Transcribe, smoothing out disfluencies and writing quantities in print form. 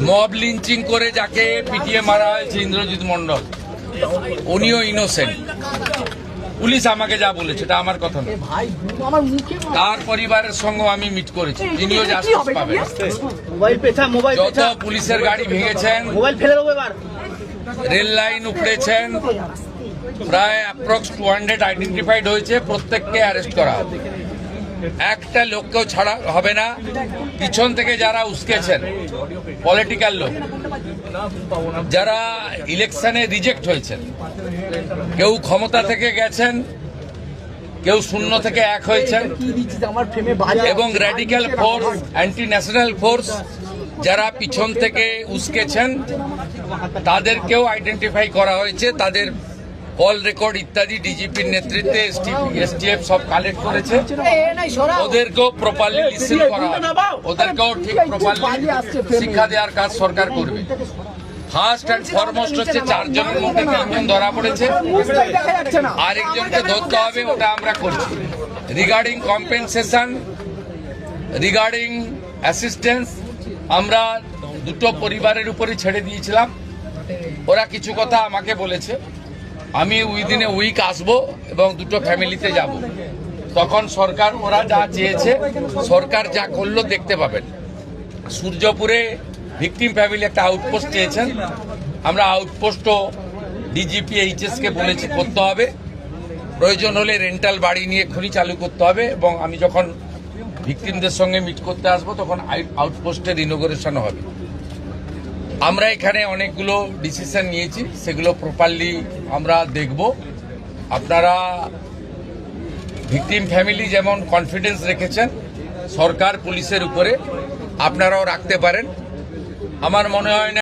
Mob lynching করে যাকে পিটিয়ে মারা হয়েছে ইন্দ্রজিৎ মন্ডল, উনিও ইনোসেন্ট। পুলিশ আমাকে যা বলেছে এটা আমার কথা না, তার পরিবারের সঙ্গে আমি মিট করেছি, তিনিও জাস্টিস পাবেন। যত পুলিশের গাড়ি ভেঙেছেন, রেল লাইন উপড়েছেন, প্রায় অ্যাপ্রক্স 200 আইডেন্টিফাইড হয়েছে, প্রত্যেককে অ্যারেস্ট করা হবে। একটা লোককেও ছাড়া হবে না। পিছন থেকে যারা উস্কেছেন, পলিটিক্যাল লোক যারা ইলেকশনে রিজেক্ট হয়েছেন, কেউ ক্ষমতা থেকে গেছেন, কেউ শূন্য থেকে এক হয়েছেন, এবং radical force, anti national force যারা পিছন থেকে উস্কেছেন, তাদেরকেও আইডেন্টিফাই করা হয়েছে। তাদের কল রেকর্ড ইত্যাদি ডিজিপির নেতৃত্বে এসটিএফ সব কালেক্ট করেছে। ওদেরকেও প্রপারলি লিসেন করা হবে, ওদেরকেও ঠিক প্রপারলি শিক্ষা দেওয়ার কাজ সরকার করবে। ফার্স্ট অ্যান্ড ফরমোস্ট হচ্ছে 4 জনের মধ্যে 3 জন ধরা পড়েছে, আরেকজনকে ধরতে হবে, ওটা আমরা করছি। রিগার্ডিং কম্পেনসেশন, রিগার্ডিং অ্যাসিস্ট্যান্স, আমরা দুটো পরিবারের উপরে ছেড়ে দিয়েছিলাম। ওরা কিছু কথা আমাকে বলেছে, আমি উইদিন এ উইক আসবো এবং দুটো ফ্যামিলিতে যাব। তখন সরকার, ওরা যা চেয়েছে, সরকার যা করলো দেখতে পাবেন। সূর্যপুরে ভিকটিম ফ্যামিলি একটা আউটপোস্ট চেয়েছেন, আমরা আউটপোস্টও ডিজিপি এইচএসকে বলেছি করতে হবে। প্রয়োজন হলে রেন্টাল বাড়ি নিয়ে এক্ষুনি চালু করতে হবে, এবং আমি যখন ভিকটিমদের সঙ্গে মিট করতে আসবো তখন আউটপোস্টের ইনোগ্রেশন হবে। আমরা এখানে অনেকগুলো ডিসিশন নিয়েছি, সেগুলো প্রপারলি আমরা দেখব। আপনারা ভিকটিম ফ্যামিলি যেমন কনফিডেন্স রেখেছেন সরকার পুলিশের উপরে, আপনারাও রাখতে পারেন। আমার মনে হয় না